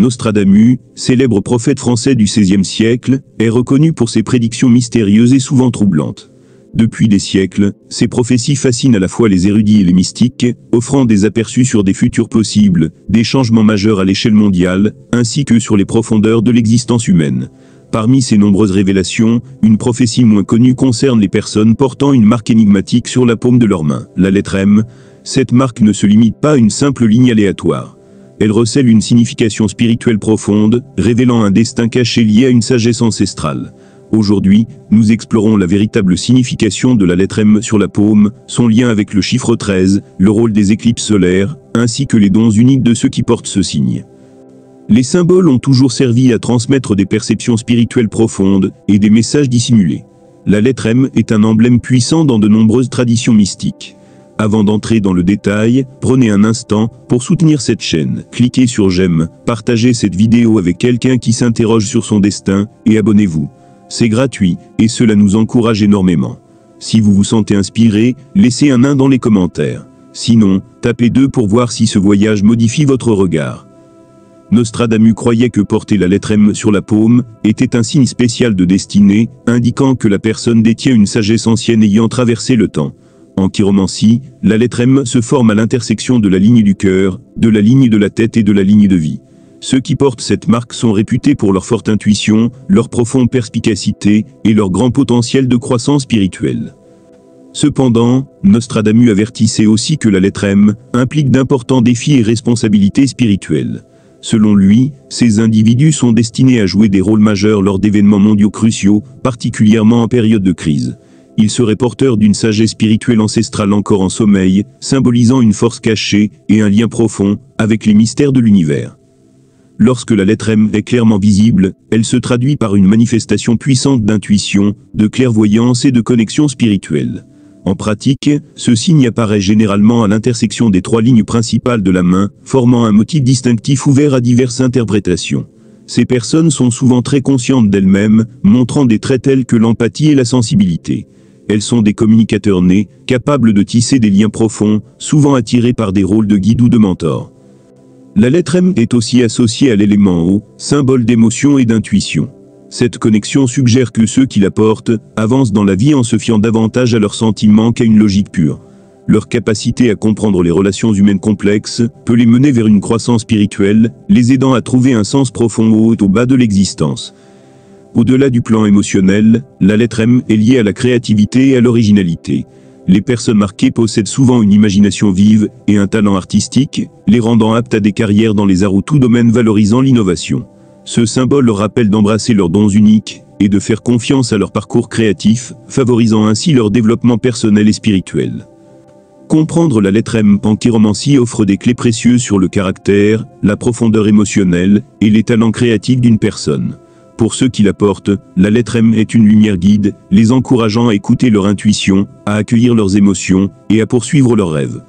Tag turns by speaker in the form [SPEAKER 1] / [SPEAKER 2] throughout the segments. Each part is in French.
[SPEAKER 1] Nostradamus, célèbre prophète français du XVIe siècle, est reconnu pour ses prédictions mystérieuses et souvent troublantes. Depuis des siècles, ses prophéties fascinent à la fois les érudits et les mystiques, offrant des aperçus sur des futurs possibles, des changements majeurs à l'échelle mondiale, ainsi que sur les profondeurs de l'existence humaine. Parmi ces nombreuses révélations, une prophétie moins connue concerne les personnes portant une marque énigmatique sur la paume de leur main, la lettre M. Cette marque ne se limite pas à une simple ligne aléatoire. Elle recèle une signification spirituelle profonde, révélant un destin caché lié à une sagesse ancestrale. Aujourd'hui, nous explorons la véritable signification de la lettre M sur la paume, son lien avec le chiffre 13, le rôle des éclipses solaires, ainsi que les dons uniques de ceux qui portent ce signe. Les symboles ont toujours servi à transmettre des perceptions spirituelles profondes et des messages dissimulés. La lettre M est un emblème puissant dans de nombreuses traditions mystiques. Avant d'entrer dans le détail, prenez un instant pour soutenir cette chaîne. Cliquez sur j'aime, partagez cette vidéo avec quelqu'un qui s'interroge sur son destin, et abonnez-vous. C'est gratuit, et cela nous encourage énormément. Si vous vous sentez inspiré, laissez un 1 dans les commentaires. Sinon, tapez 2 pour voir si ce voyage modifie votre regard. Nostradamus croyait que porter la lettre M sur la paume était un signe spécial de destinée, indiquant que la personne détient une sagesse ancienne ayant traversé le temps. En chiromancie, la lettre M se forme à l'intersection de la ligne du cœur, de la ligne de la tête et de la ligne de vie. Ceux qui portent cette marque sont réputés pour leur forte intuition, leur profonde perspicacité et leur grand potentiel de croissance spirituelle. Cependant, Nostradamus avertissait aussi que la lettre M implique d'importants défis et responsabilités spirituelles. Selon lui, ces individus sont destinés à jouer des rôles majeurs lors d'événements mondiaux cruciaux, particulièrement en période de crise. Ils seraient porteurs d'une sagesse spirituelle ancestrale encore en sommeil, symbolisant une force cachée et un lien profond avec les mystères de l'univers. Lorsque la lettre M est clairement visible, elle se traduit par une manifestation puissante d'intuition, de clairvoyance et de connexion spirituelle. En pratique, ce signe apparaît généralement à l'intersection des 3 lignes principales de la main, formant un motif distinctif ouvert à diverses interprétations. Ces personnes sont souvent très conscientes d'elles-mêmes, montrant des traits tels que l'empathie et la sensibilité. Elles sont des communicateurs nés, capables de tisser des liens profonds, souvent attirés par des rôles de guide ou de mentor. La lettre M est aussi associée à l'élément O, symbole d'émotion et d'intuition. Cette connexion suggère que ceux qui la portent avancent dans la vie en se fiant davantage à leurs sentiments qu'à une logique pure. Leur capacité à comprendre les relations humaines complexes peut les mener vers une croissance spirituelle, les aidant à trouver un sens profond au haut et au bas de l'existence. Au-delà du plan émotionnel, la lettre M est liée à la créativité et à l'originalité. Les personnes marquées possèdent souvent une imagination vive et un talent artistique, les rendant aptes à des carrières dans les arts ou tout domaine valorisant l'innovation. Ce symbole leur rappelle d'embrasser leurs dons uniques et de faire confiance à leur parcours créatif, favorisant ainsi leur développement personnel et spirituel. Comprendre la lettre M en chiromancie offre des clés précieuses sur le caractère, la profondeur émotionnelle et les talents créatifs d'une personne. Pour ceux qui la portent, la lettre M est une lumière guide, les encourageant à écouter leur intuition, à accueillir leurs émotions et à poursuivre leurs rêves.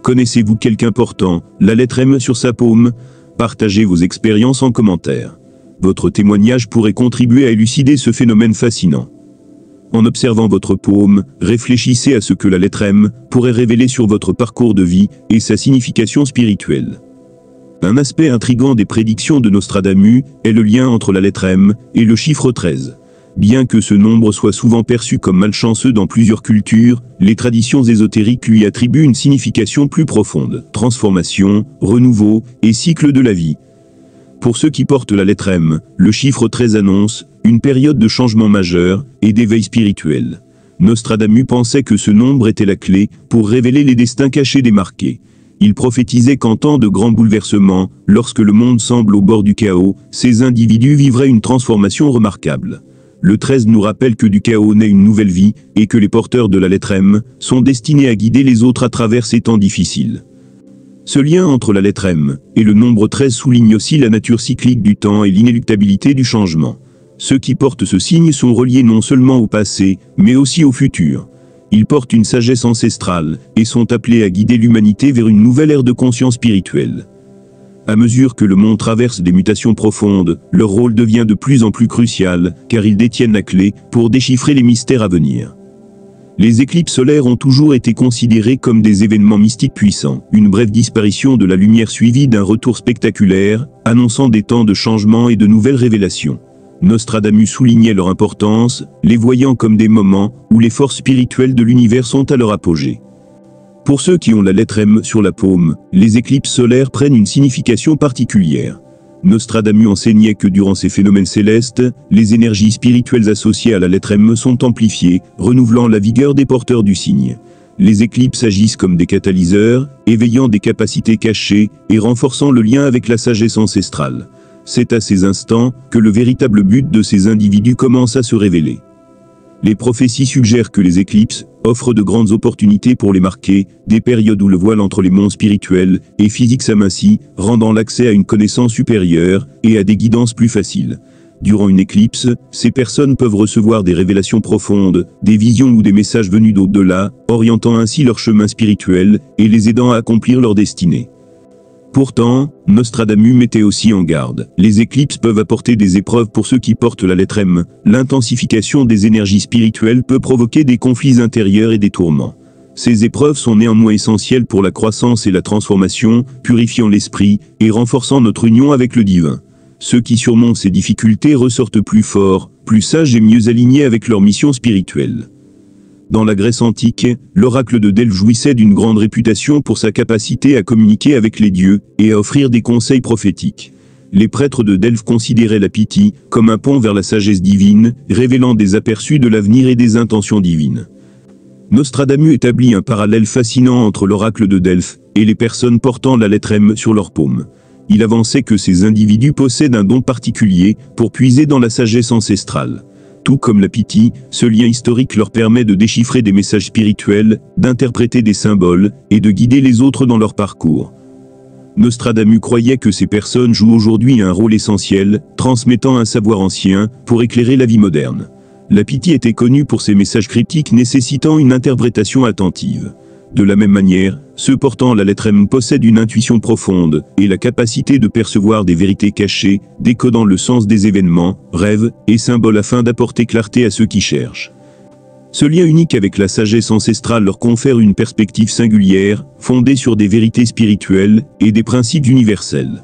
[SPEAKER 1] Connaissez-vous quelqu'un portant la lettre M sur sa paume? Partagez vos expériences en commentaire. Votre témoignage pourrait contribuer à élucider ce phénomène fascinant. En observant votre paume, réfléchissez à ce que la lettre M pourrait révéler sur votre parcours de vie et sa signification spirituelle. Un aspect intrigant des prédictions de Nostradamus est le lien entre la lettre M et le chiffre 13. Bien que ce nombre soit souvent perçu comme malchanceux dans plusieurs cultures, les traditions ésotériques lui attribuent une signification plus profonde. Transformation, renouveau et cycle de la vie. Pour ceux qui portent la lettre M, le chiffre 13 annonce une période de changement majeur et d'éveil spirituel. Nostradamus pensait que ce nombre était la clé pour révéler les destins cachés des marqués. Il prophétisait qu'en temps de grands bouleversements, lorsque le monde semble au bord du chaos, ces individus vivraient une transformation remarquable. Le 13 nous rappelle que du chaos naît une nouvelle vie, et que les porteurs de la lettre M sont destinés à guider les autres à travers ces temps difficiles. Ce lien entre la lettre M et le nombre 13 souligne aussi la nature cyclique du temps et l'inéluctabilité du changement. Ceux qui portent ce signe sont reliés non seulement au passé, mais aussi au futur. Ils portent une sagesse ancestrale et sont appelés à guider l'humanité vers une nouvelle ère de conscience spirituelle. À mesure que le monde traverse des mutations profondes, leur rôle devient de plus en plus crucial, car ils détiennent la clé pour déchiffrer les mystères à venir. Les éclipses solaires ont toujours été considérées comme des événements mystiques puissants, une brève disparition de la lumière suivie d'un retour spectaculaire, annonçant des temps de changement et de nouvelles révélations. Nostradamus soulignait leur importance, les voyant comme des moments où les forces spirituelles de l'univers sont à leur apogée. Pour ceux qui ont la lettre M sur la paume, les éclipses solaires prennent une signification particulière. Nostradamus enseignait que durant ces phénomènes célestes, les énergies spirituelles associées à la lettre M sont amplifiées, renouvelant la vigueur des porteurs du signe. Les éclipses agissent comme des catalyseurs, éveillant des capacités cachées et renforçant le lien avec la sagesse ancestrale. C'est à ces instants que le véritable but de ces individus commence à se révéler. Les prophéties suggèrent que les éclipses offrent de grandes opportunités pour les marquer, des périodes où le voile entre les mondes spirituels et physiques s'amincit, rendant l'accès à une connaissance supérieure et à des guidances plus faciles. Durant une éclipse, ces personnes peuvent recevoir des révélations profondes, des visions ou des messages venus d'au-delà, orientant ainsi leur chemin spirituel et les aidant à accomplir leur destinée. Pourtant, Nostradamus mettait aussi en garde. Les éclipses peuvent apporter des épreuves pour ceux qui portent la lettre M. L'intensification des énergies spirituelles peut provoquer des conflits intérieurs et des tourments. Ces épreuves sont néanmoins essentielles pour la croissance et la transformation, purifiant l'esprit et renforçant notre union avec le divin. Ceux qui surmontent ces difficultés ressortent plus forts, plus sages et mieux alignés avec leur mission spirituelle. Dans la Grèce antique, l'oracle de Delphes jouissait d'une grande réputation pour sa capacité à communiquer avec les dieux et à offrir des conseils prophétiques. Les prêtres de Delphes considéraient la Pythie comme un pont vers la sagesse divine, révélant des aperçus de l'avenir et des intentions divines. Nostradamus établit un parallèle fascinant entre l'oracle de Delphes et les personnes portant la lettre M sur leur paume. Il avançait que ces individus possèdent un don particulier pour puiser dans la sagesse ancestrale. Tout comme la Pythie, ce lien historique leur permet de déchiffrer des messages spirituels, d'interpréter des symboles, et de guider les autres dans leur parcours. Nostradamus croyait que ces personnes jouent aujourd'hui un rôle essentiel, transmettant un savoir ancien, pour éclairer la vie moderne. La Pythie était connue pour ses messages cryptiques nécessitant une interprétation attentive. De la même manière, ceux portant la lettre M possèdent une intuition profonde et la capacité de percevoir des vérités cachées, décodant le sens des événements, rêves et symboles afin d'apporter clarté à ceux qui cherchent. Ce lien unique avec la sagesse ancestrale leur confère une perspective singulière, fondée sur des vérités spirituelles et des principes universels.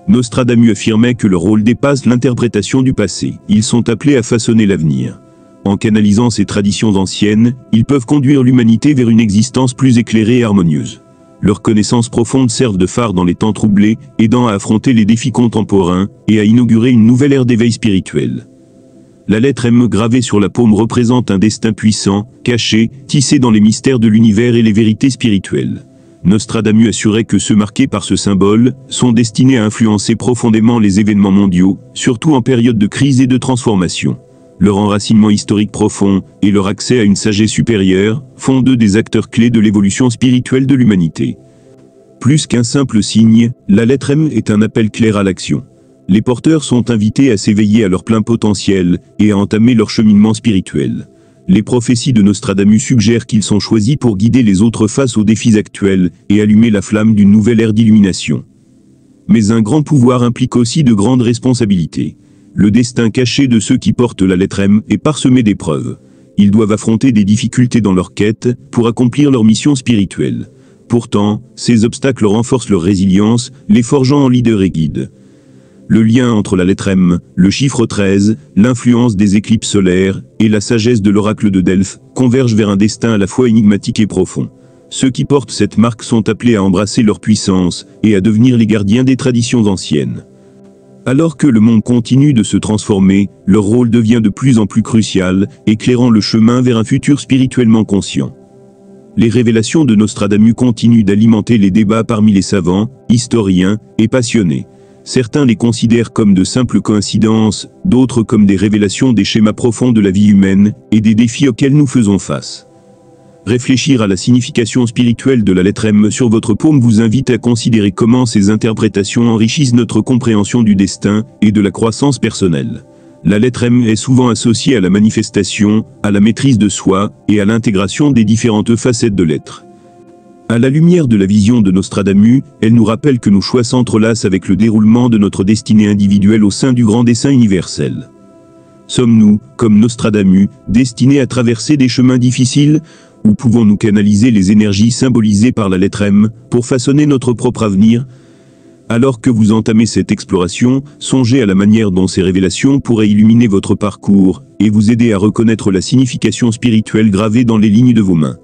[SPEAKER 1] Nostradamus affirmait que leur rôle dépasse l'interprétation du passé. Ils sont appelés à façonner l'avenir. En canalisant ces traditions anciennes, ils peuvent conduire l'humanité vers une existence plus éclairée et harmonieuse. Leurs connaissances profondes servent de phare dans les temps troublés, aidant à affronter les défis contemporains et à inaugurer une nouvelle ère d'éveil spirituel. La lettre M gravée sur la paume représente un destin puissant, caché, tissé dans les mystères de l'univers et les vérités spirituelles. Nostradamus assurait que ceux marqués par ce symbole sont destinés à influencer profondément les événements mondiaux, surtout en période de crise et de transformation. Leur enracinement historique profond et leur accès à une sagesse supérieure font d'eux des acteurs clés de l'évolution spirituelle de l'humanité. Plus qu'un simple signe, la lettre M est un appel clair à l'action. Les porteurs sont invités à s'éveiller à leur plein potentiel et à entamer leur cheminement spirituel. Les prophéties de Nostradamus suggèrent qu'ils sont choisis pour guider les autres face aux défis actuels et allumer la flamme d'une nouvelle ère d'illumination. Mais un grand pouvoir implique aussi de grandes responsabilités. Le destin caché de ceux qui portent la lettre M est parsemé d'épreuves. Ils doivent affronter des difficultés dans leur quête pour accomplir leur mission spirituelle. Pourtant, ces obstacles renforcent leur résilience, les forgeant en leaders et guides. Le lien entre la lettre M, le chiffre 13, l'influence des éclipses solaires et la sagesse de l'oracle de Delphes convergent vers un destin à la fois énigmatique et profond. Ceux qui portent cette marque sont appelés à embrasser leur puissance et à devenir les gardiens des traditions anciennes. Alors que le monde continue de se transformer, leur rôle devient de plus en plus crucial, éclairant le chemin vers un futur spirituellement conscient. Les révélations de Nostradamus continuent d'alimenter les débats parmi les savants, historiens et passionnés. Certains les considèrent comme de simples coïncidences, d'autres comme des révélations des schémas profonds de la vie humaine et des défis auxquels nous faisons face. Réfléchir à la signification spirituelle de la lettre M sur votre paume vous invite à considérer comment ces interprétations enrichissent notre compréhension du destin et de la croissance personnelle. La lettre M est souvent associée à la manifestation, à la maîtrise de soi et à l'intégration des différentes facettes de l'être. À la lumière de la vision de Nostradamus, elle nous rappelle que nos choix s'entrelacent avec le déroulement de notre destinée individuelle au sein du grand dessein universel. Sommes-nous, comme Nostradamus, destinés à traverser des chemins difficiles, ou pouvons-nous canaliser les énergies symbolisées par la lettre M pour façonner notre propre avenir? Alors que vous entamez cette exploration, songez à la manière dont ces révélations pourraient illuminer votre parcours et vous aider à reconnaître la signification spirituelle gravée dans les lignes de vos mains.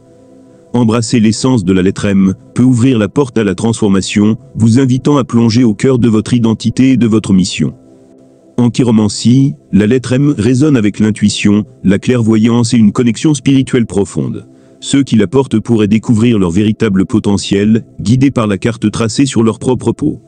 [SPEAKER 1] Embrasser l'essence de la lettre M peut ouvrir la porte à la transformation, vous invitant à plonger au cœur de votre identité et de votre mission. En chiromancie, la lettre M résonne avec l'intuition, la clairvoyance et une connexion spirituelle profonde. Ceux qui la portent pourraient découvrir leur véritable potentiel, guidés par la carte tracée sur leur propre peau.